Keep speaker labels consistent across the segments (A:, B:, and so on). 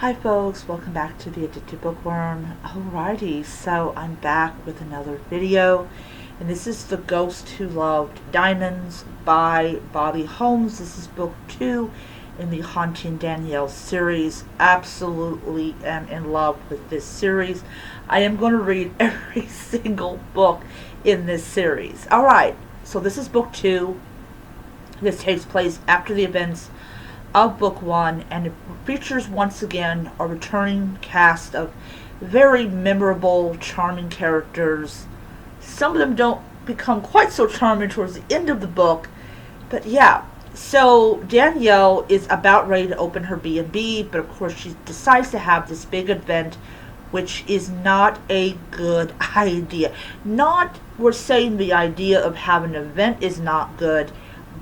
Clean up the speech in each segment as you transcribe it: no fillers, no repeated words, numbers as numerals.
A: Hi folks, welcome back to the Addicted Bookworm. Alrighty, so I'm back with another video, and this is The Ghost Who Loved Diamonds by Bobbi Holmes. This is book 2 in the Haunting Danielle series. Absolutely am in love with this series. I am going to read every single book in this series. Alright, so this is book 2. This takes place after the events of book 1, and it features once again a returning cast of very memorable, charming characters. Some of them don't become quite so charming towards the end of the book, but yeah. So Danielle is about ready to open her B&B, but of course she decides to have this big event, which is not a good idea. Not, we're saying the idea of having an event is not good,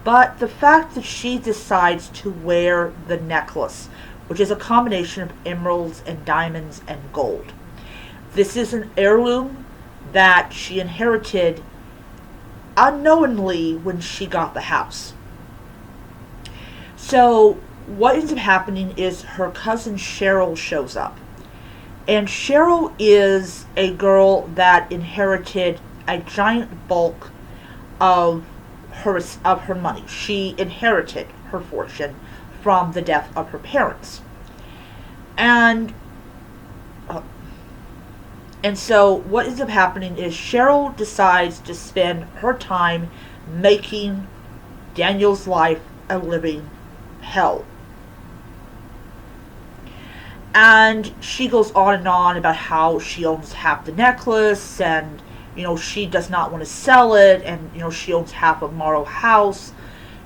A: but the fact that she decides to wear the necklace, which is a combination of emeralds and diamonds and gold. This is an heirloom that she inherited unknowingly when she got the house. So what ends up happening is her cousin Cheryl shows up. And Cheryl is a girl that inherited a giant bulk of her money. She inherited her fortune from the death of her parents. And so what ends up happening is Cheryl decides to spend her time making Daniel's life a living hell. And she goes on and on about how she owns half the necklace, and she does not want to sell it, and she owns half of Morrow House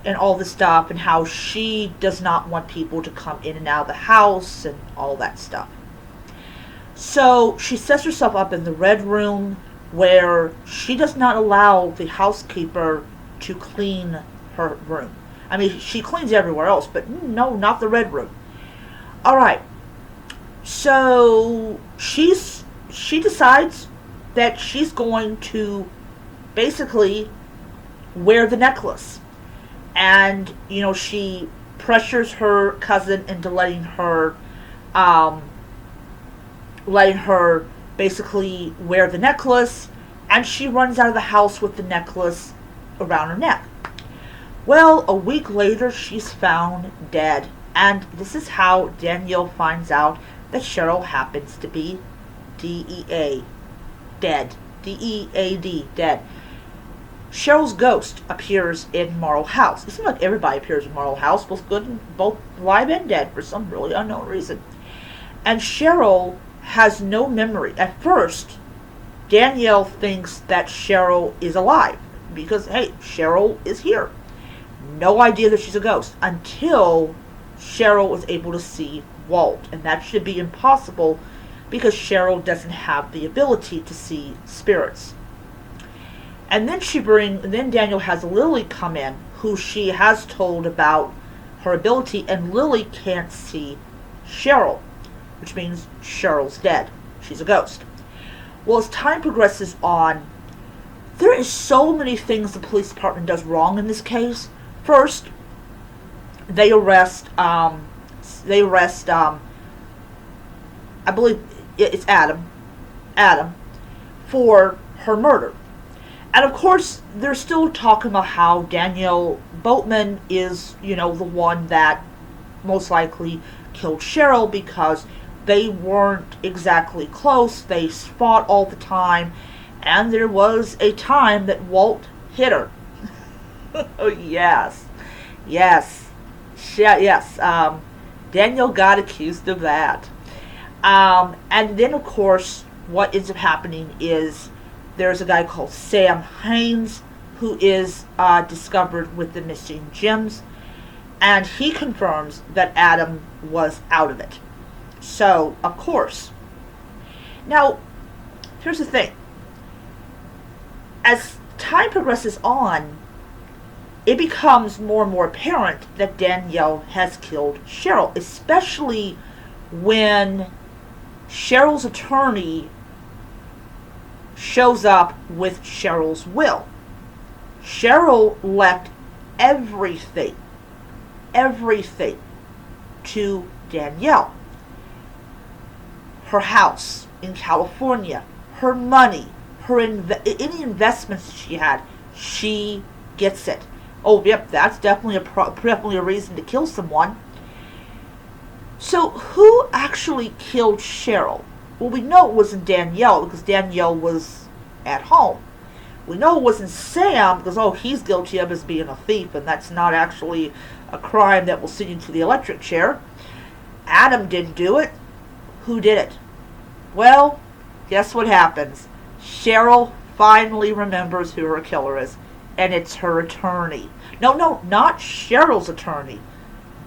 A: and all this stuff, and how she does not want people to come in and out of the house and all that stuff. So she sets herself up in the red room, where she does not allow the housekeeper to clean her room. I mean, she cleans everywhere else, but no, not the red room. Alright, so she decides that she's going to basically wear the necklace. And, she pressures her cousin into letting her basically wear the necklace, and she runs out of the house with the necklace around her neck. Well, a week later, she's found dead. And this is how Danielle finds out that Cheryl happens to be DEA. Dead. D-E-A-D. Dead. Cheryl's ghost appears in Morrow House. It seems like everybody appears in Morrow House, both alive and dead, for some really unknown reason. And Cheryl has no memory. At first, Danielle thinks that Cheryl is alive, because, hey, Cheryl is here. No idea that she's a ghost, until Cheryl was able to see Walt. And that should be impossible, because Cheryl doesn't have the ability to see spirits. And then Danielle has Lily come in, who she has told about her ability, and Lily can't see Cheryl, which means Cheryl's dead. She's a ghost. Well, as time progresses on, there is so many things the police department does wrong in this case. First, they arrest I believe it's Adam, for her murder. And of course, they're still talking about how Danielle Boatman is, the one that most likely killed Cheryl, because they weren't exactly close. They fought all the time, and there was a time that Walt hit her. Oh, yes. Danielle got accused of that. And then, of course, what ends up happening is there's a guy called Sam Haynes, who is discovered with the missing gems, and he confirms that Adam was out of it. So, of course. Now, here's the thing. As time progresses on, it becomes more and more apparent that Danielle has killed Cheryl, especially when Cheryl's attorney shows up with Cheryl's will. Cheryl left everything to Danielle. her house in California, her money, any investments she had, she gets it. Oh, yep, that's definitely a reason to kill someone. So, who actually killed Cheryl? Well, we know it wasn't Danielle because Danielle was at home. We know it wasn't Sam because, oh, he's guilty of as being a thief, and that's not actually a crime that will send you to the electric chair. Adam didn't do it. Who did it? Well, guess what happens? Cheryl finally remembers who her killer is, and it's her attorney. No, not Cheryl's attorney.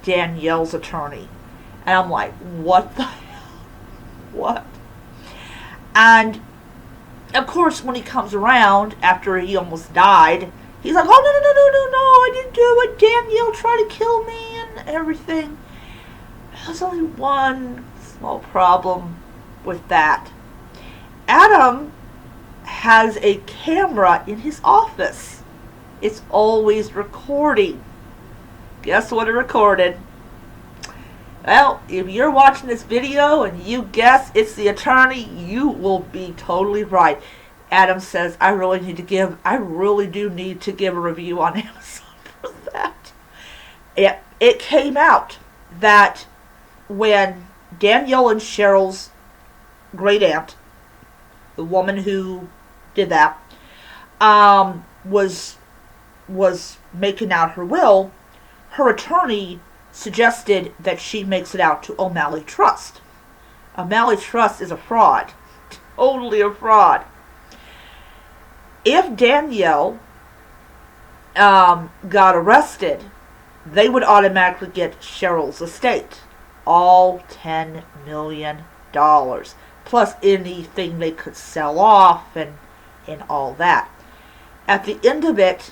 A: Danielle's attorney. And I'm like, what the hell? What? And, of course, when he comes around after he almost died, he's like, oh, no, I didn't do it. Danielle tried to kill me and everything. There's only one small problem with that. Adam has a camera in his office. It's always recording. Guess what it recorded? Well, if you're watching this video and you guess it's the attorney, you will be totally right. Adam says, I really do need to give a review on Amazon for that. It came out that when Danielle and Cheryl's great aunt, the woman who did that, was making out her will, her attorney suggested that she makes it out to O'Malley Trust. O'Malley Trust is a fraud. Totally a fraud. If Danielle got arrested, they would automatically get Cheryl's estate. All $10 million. Plus anything they could sell off and all that. At the end of it,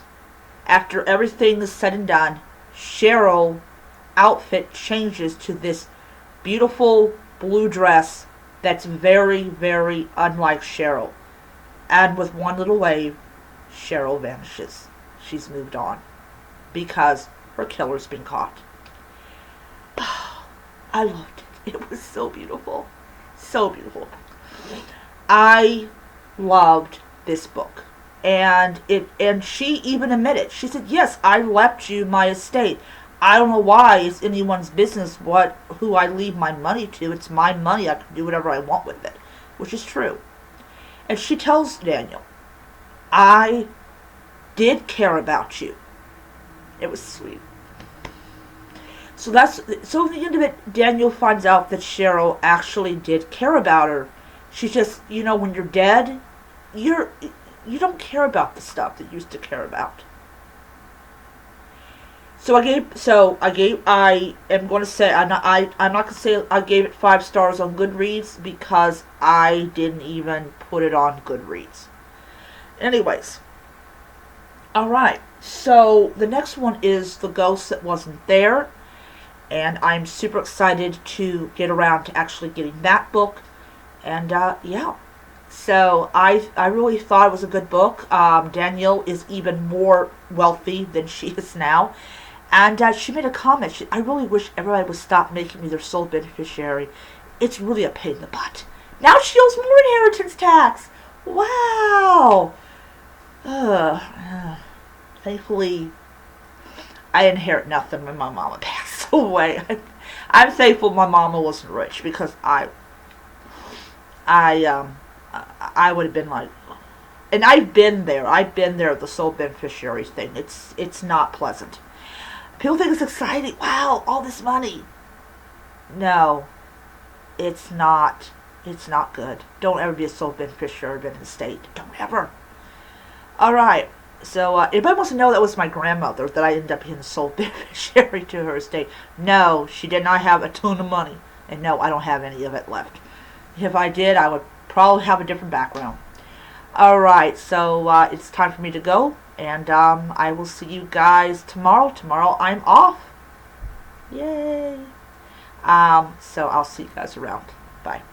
A: after everything is said and done, Cheryl outfit changes to this beautiful blue dress that's very, very unlike Cheryl. And with one little wave, Cheryl vanishes. She's moved on because her killer's been caught. I loved it. It was so beautiful. So beautiful. I loved this book. And she even admitted, she said, yes, I left you my estate. I don't know why it's anyone's business who I leave my money to. It's my money. I can do whatever I want with it. Which is true. And she tells Daniel, I did care about you. It was sweet. So at the end of it, Daniel finds out that Cheryl actually did care about her. She's just, when you're dead, you don't care about the stuff that you used to care about. I'm not gonna say I gave it 5 stars on Goodreads because I didn't even put it on Goodreads. Anyways. Alright, so the next one is The Ghost That Wasn't There. And I'm super excited to get around to actually getting that book. And yeah. So I really thought it was a good book. Danielle is even more wealthy than she is now. And she made a comment. I really wish everybody would stop making me their sole beneficiary. It's really a pain in the butt. Now she owes more inheritance tax. Wow. Thankfully, I inherit nothing when my mama passed away. I'm thankful my mama wasn't rich because I would have been like, and I've been there, the sole beneficiary thing. It's not pleasant. People think it's exciting. Wow, all this money. No, it's not. It's not good. Don't ever be a sole beneficiary of an estate. Don't ever. Alright, so anybody wants to know that was my grandmother that I ended up being the sole beneficiary to her estate? No, she did not have a ton of money. And no, I don't have any of it left. If I did, I would probably have a different background. Alright, so it's time for me to go. And I will see you guys tomorrow. Tomorrow I'm off. Yay. So I'll see you guys around. Bye.